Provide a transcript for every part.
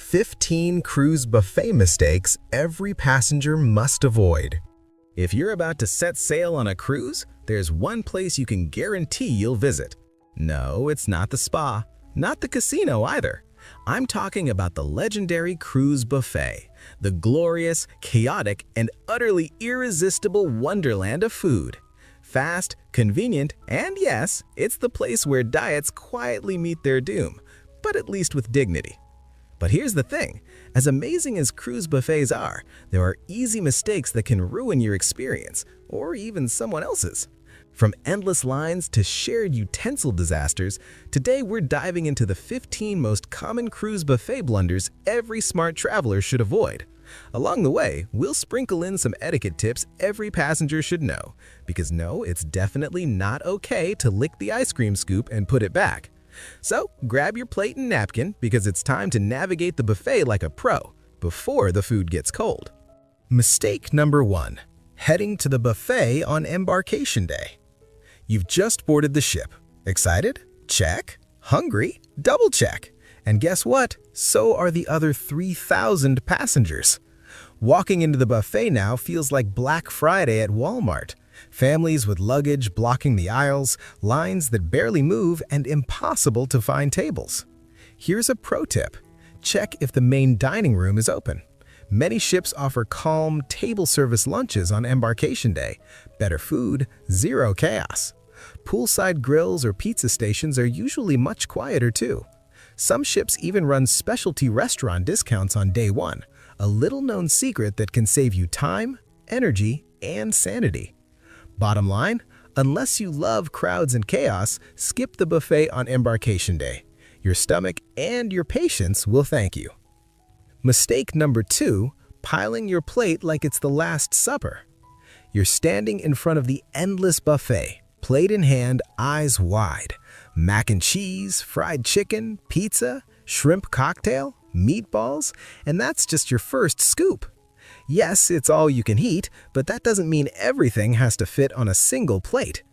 15 cruise buffet mistakes every passenger must avoid. If you're about to set sail on a cruise, there's one place you can guarantee you'll visit. No, it's not the spa, not the casino either. I'm talking about the legendary cruise buffet, the glorious, chaotic, and utterly irresistible wonderland of food. Fast, convenient, and yes, it's the place where diets quietly meet their doom, but at least with dignity. But here's the thing, as amazing as cruise buffets are, there are easy mistakes that can ruin your experience, or even someone else's. From endless lines to shared utensil disasters, today we're diving into the 15 most common cruise buffet blunders every smart traveler should avoid. Along the way, we'll sprinkle in some etiquette tips every passenger should know, because no, it's definitely not okay to lick the ice cream scoop and put it back. So grab your plate and napkin because it's time to navigate the buffet like a pro before the food gets cold. Mistake number 1. Heading to the buffet on embarkation day. You've just boarded the ship. Excited? Check. Hungry? Double check. And guess what? So are the other 3,000 passengers. Walking into the buffet now feels like Black Friday at Walmart. Families with luggage blocking the aisles, lines that barely move, and impossible to find tables. Here's a pro tip. Check if the main dining room is open. Many ships offer calm, table service lunches on embarkation day. Better food, zero chaos. Poolside grills or pizza stations are usually much quieter too. Some ships even run specialty restaurant discounts on day 1, a little-known secret that can save you time, energy, and sanity. Bottom line, unless you love crowds and chaos, skip the buffet on embarkation day. Your stomach and your patience will thank you. Mistake number 2, piling your plate like it's the Last Supper. You're standing in front of the endless buffet, plate in hand, eyes wide. Mac and cheese, fried chicken, pizza, shrimp cocktail, meatballs, and that's just your first scoop. Yes, it's all you can eat, but that doesn't mean everything has to fit on a single plate.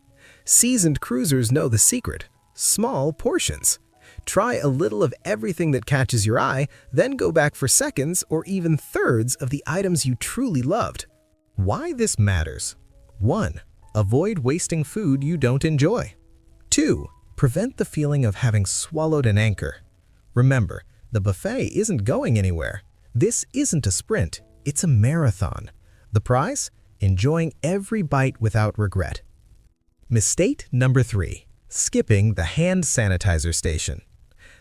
Seasoned cruisers know the secret: small portions. Try a little of everything that catches your eye, then go back for seconds or even thirds of the items you truly loved. Why this matters? 1. Avoid wasting food you don't enjoy. 2. Prevent the feeling of having swallowed an anchor. Remember, the buffet isn't going anywhere. This isn't a sprint, it's a marathon. The prize? Enjoying every bite without regret. Mistake number 3. Skipping the hand sanitizer station.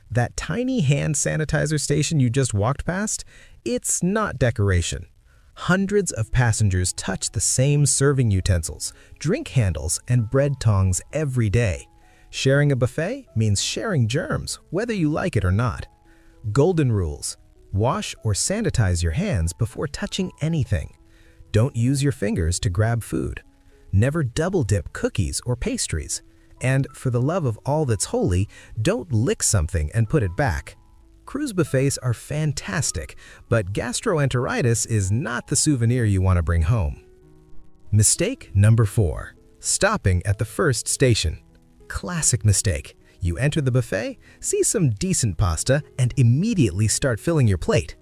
That tiny hand sanitizer station you just walked past? It's not decoration. Hundreds of passengers touch the same serving utensils, drink handles, and bread tongs every day. Sharing a buffet means sharing germs, whether you like it or not. Golden rules. Wash or sanitize your hands before touching anything. Don't use your fingers to grab food. Never double dip cookies or pastries. And for the love of all that's holy, don't lick something and put it back. Cruise buffets are fantastic, but gastroenteritis is not the souvenir you want to bring home. Mistake number 4. Stopping at the first station. Classic mistake. You enter the buffet, see some decent pasta, and immediately start filling your plate.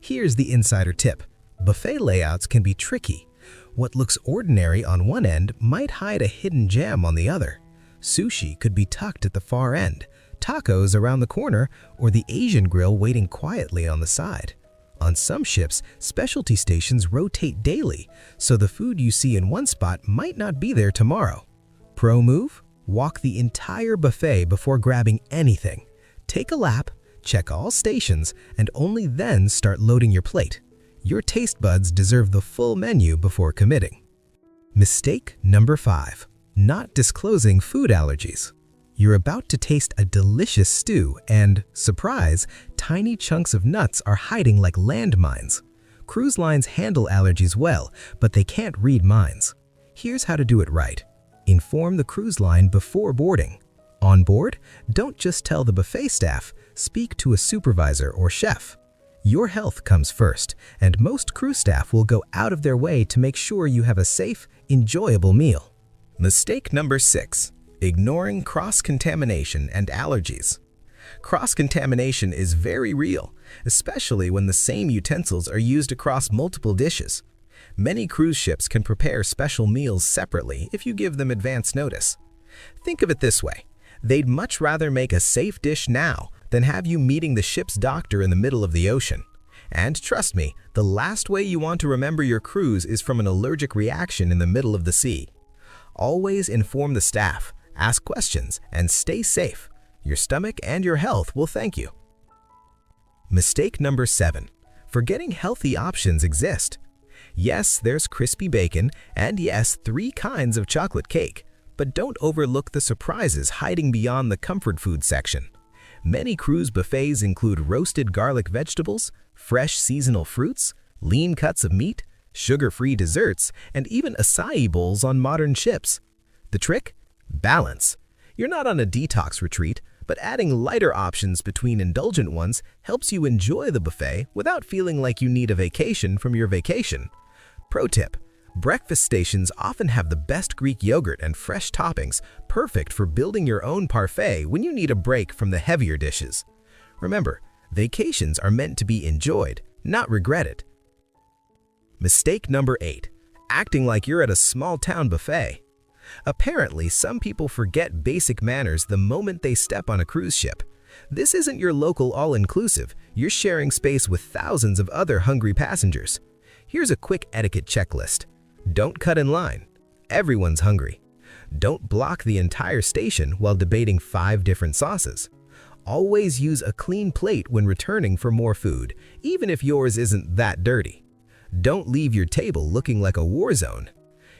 Here's the insider tip. Buffet layouts can be tricky. What looks ordinary on one end might hide a hidden gem on the other. Sushi could be tucked at the far end, tacos around the corner, or the Asian grill waiting quietly on the side. On some ships, specialty stations rotate daily, so the food you see in one spot might not be there tomorrow. Pro move? Walk the entire buffet before grabbing anything. Take a lap, check all stations, and only then start loading your plate. Your taste buds deserve the full menu before committing. Mistake number 5. Not disclosing food allergies. You're about to taste a delicious stew and, surprise, tiny chunks of nuts are hiding like landmines. Cruise lines handle allergies well, but they can't read minds. Here's how to do it right. Inform the cruise line before boarding. On board, don't just tell the buffet staff, speak to a supervisor or chef. Your health comes first, and most cruise staff will go out of their way to make sure you have a safe, enjoyable meal. Mistake number 6. Ignoring cross-contamination and allergies. Cross-contamination is very real, especially when the same utensils are used across multiple dishes. Many cruise ships can prepare special meals separately if you give them advance notice. Think of it this way: they'd much rather make a safe dish now than have you meeting the ship's doctor in the middle of the ocean. And trust me, the last way you want to remember your cruise is from an allergic reaction in the middle of the sea. Always inform the staff, ask questions, and stay safe. Your stomach and your health will thank you. Mistake number 7. Forgetting healthy options exist. Yes, there's crispy bacon, and yes, 3 kinds of chocolate cake, but don't overlook the surprises hiding beyond the comfort food section. Many cruise buffets include roasted garlic vegetables, fresh seasonal fruits, lean cuts of meat, sugar-free desserts, and even acai bowls on modern ships. The trick? Balance. You're not on a detox retreat, but adding lighter options between indulgent ones helps you enjoy the buffet without feeling like you need a vacation from your vacation. Pro tip: breakfast stations often have the best Greek yogurt and fresh toppings, perfect for building your own parfait when you need a break from the heavier dishes. Remember, vacations are meant to be enjoyed, not regretted. Mistake number 8. Acting like you're at a small-town buffet. Apparently, some people forget basic manners the moment they step on a cruise ship. This isn't your local all-inclusive. You're sharing space with thousands of other hungry passengers. Here's a quick etiquette checklist. Don't cut in line. Everyone's hungry. Don't block the entire station while debating 5 different sauces. Always use a clean plate when returning for more food, even if yours isn't that dirty. Don't leave your table looking like a war zone.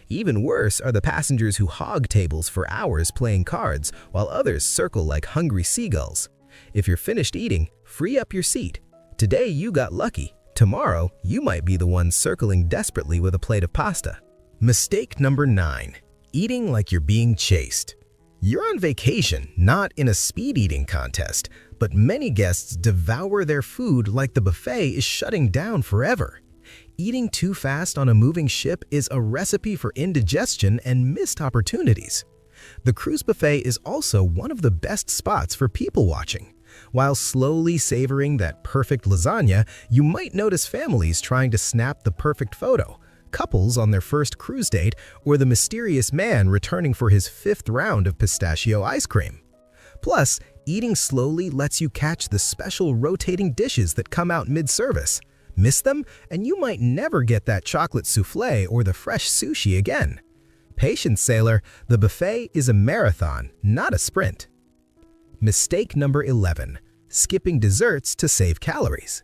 Even worse are the passengers who hog tables for hours playing cards while others circle like hungry seagulls. If you're finished eating, free up your seat. Today you got lucky. Tomorrow, you might be the one circling desperately with a plate of pasta. Mistake number 9. Eating like you're being chased. You're on vacation, not in a speed eating contest, but many guests devour their food like the buffet is shutting down forever. Eating too fast on a moving ship is a recipe for indigestion and missed opportunities. The cruise buffet is also one of the best spots for people watching. While slowly savoring that perfect lasagna, you might notice families trying to snap the perfect photo, couples on their first cruise date, or the mysterious man returning for his 5th round of pistachio ice cream. Plus, eating slowly lets you catch the special rotating dishes that come out mid-service. Miss them, and you might never get that chocolate soufflé or the fresh sushi again. Patience, sailor. The buffet is a marathon, not a sprint. Mistake number 11. Skipping desserts to save calories.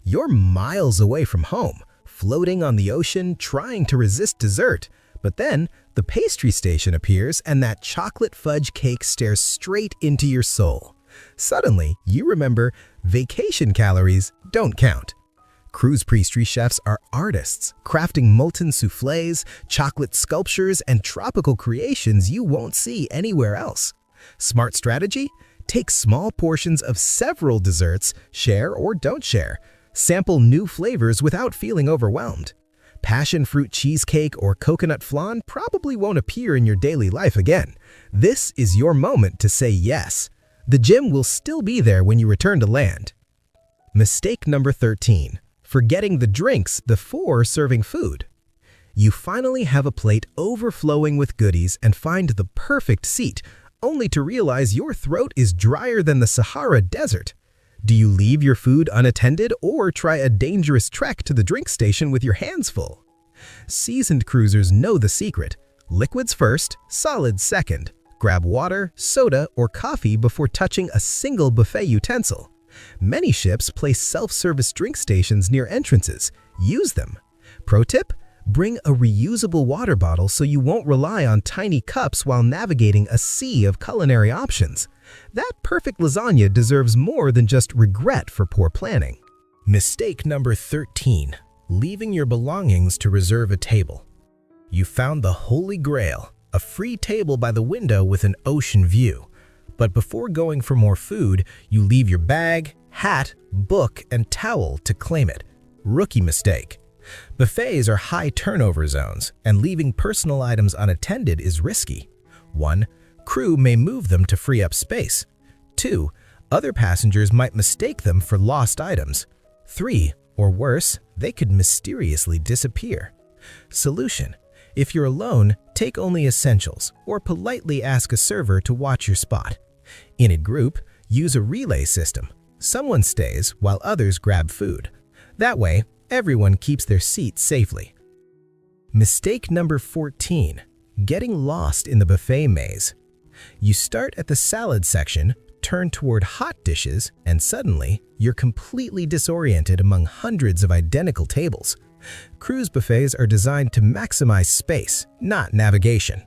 You're miles away from home, floating on the ocean, trying to resist dessert. But then, the pastry station appears and that chocolate fudge cake stares straight into your soul. Suddenly, you remember vacation calories don't count. Cruise pastry chefs are artists, crafting molten soufflés, chocolate sculptures, and tropical creations you won't see anywhere else. Smart strategy? Take small portions of several desserts, share or don't share. Sample new flavors without feeling overwhelmed. Passion fruit cheesecake or coconut flan probably won't appear in your daily life again. This is your moment to say yes. The gym will still be there when you return to land. Mistake number 13. Forgetting the drinks before serving food. You finally have a plate overflowing with goodies and find the perfect seat, only to realize your throat is drier than the Sahara Desert. Do you leave your food unattended or try a dangerous trek to the drink station with your hands full? Seasoned cruisers know the secret. Liquids first, solids second. Grab water, soda, or coffee before touching a single buffet utensil. Many ships place self-service drink stations near entrances. Use them. Pro tip: bring a reusable water bottle so you won't rely on tiny cups while navigating a sea of culinary options. That perfect lasagna deserves more than just regret for poor planning. Mistake number 13. Leaving your belongings to reserve a table. You found the Holy Grail, a free table by the window with an ocean view. But before going for more food, you leave your bag, hat, book, and towel to claim it. Rookie mistake. Buffets are high turnover zones, and leaving personal items unattended is risky. 1. Crew may move them to free up space. 2. Other passengers might mistake them for lost items. 3, or worse, they could mysteriously disappear. Solution: if you're alone, take only essentials or politely ask a server to watch your spot. In a group, use a relay system. Someone stays while others grab food. That way, everyone keeps their seat safely. Mistake number 14. Getting lost in the buffet maze. You start at the salad section, turn toward hot dishes, and suddenly, you're completely disoriented among hundreds of identical tables. Cruise buffets are designed to maximize space, not navigation.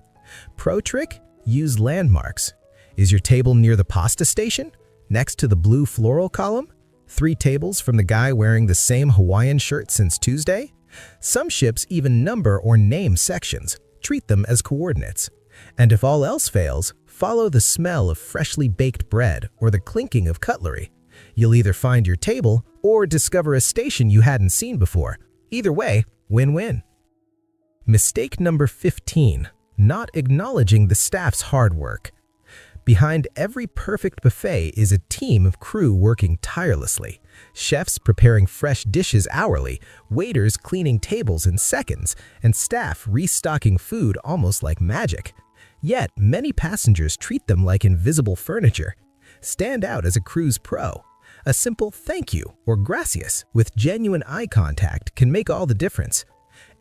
Pro trick: use landmarks. Is your table near the pasta station? Next to the blue floral column? 3 tables from the guy wearing the same Hawaiian shirt since Tuesday? Some ships even number or name sections. Treat them as coordinates. And if all else fails, follow the smell of freshly baked bread or the clinking of cutlery. You'll either find your table or discover a station you hadn't seen before. Either way, win-win. Mistake number 15. Not acknowledging the staff's hard work. Behind every perfect buffet is a team of crew working tirelessly. Chefs preparing fresh dishes hourly, waiters cleaning tables in seconds, and staff restocking food almost like magic. Yet, many passengers treat them like invisible furniture. Stand out as a cruise pro. A simple thank you or gracias with genuine eye contact can make all the difference.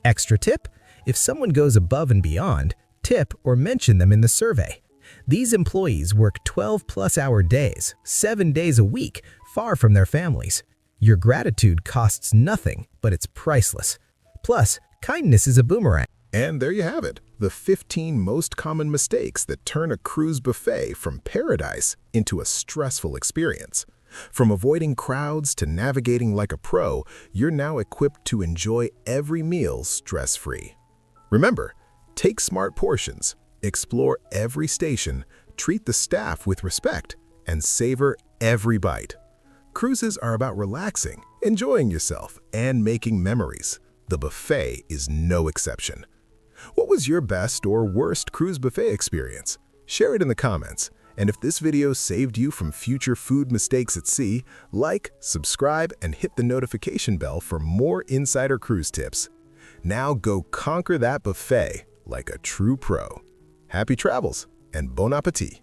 Extra tip: if someone goes above and beyond, tip or mention them in the survey. These employees work 12-plus-hour days, 7 days a week, far from their families. Your gratitude costs nothing, but it's priceless. Plus, kindness is a boomerang. And there you have it, the 15 most common mistakes that turn a cruise buffet from paradise into a stressful experience. From avoiding crowds to navigating like a pro, you're now equipped to enjoy every meal stress-free. Remember, take smart portions, explore every station, treat the staff with respect, and savor every bite. Cruises are about relaxing, enjoying yourself, and making memories. The buffet is no exception. What was your best or worst cruise buffet experience? Share it in the comments. And if this video saved you from future food mistakes at sea, like, subscribe, and hit the notification bell for more insider cruise tips. Now go conquer that buffet like a true pro. Happy travels and bon appetit!